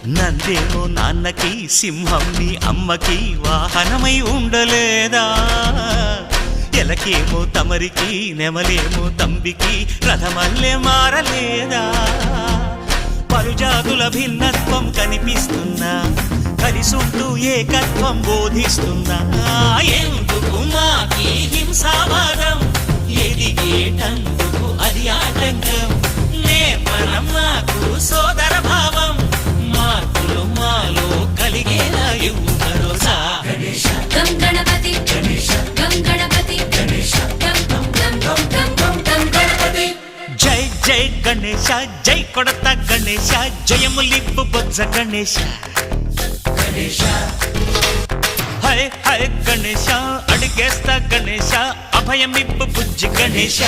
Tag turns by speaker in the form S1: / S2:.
S1: నందేమో నాన్నకి సింహం నీ అమ్మకి వాహనమై ఉండలేదా ఎలకేమో తమరికి నెమలేమో తంబికి రథమల్లే మారలేదా పలుజాతుల భిన్నత్వం కనిపిస్తున్నా కలిసుంటూ ఏకత్వం బోధిస్తున్నా ఎందుకు మాకి హింసావాదం ఎదిగేటందుకు అది ఆటంకం నేపరం నాకు సోదర భావం మార్పులు మాలో కలిగేలా ఇవ్వు భరోసా
S2: గం గణపతి గం గణపతి గం గం గం గం గం గం గణపతి
S1: జై జై గణేశ జై కొడత గణేశ జయములిప్పు బొజ్జ గణేశ హై హై గణేశ అడిగేస్తా గణేశ అభయమిప్పు బుజ్జి గణేశ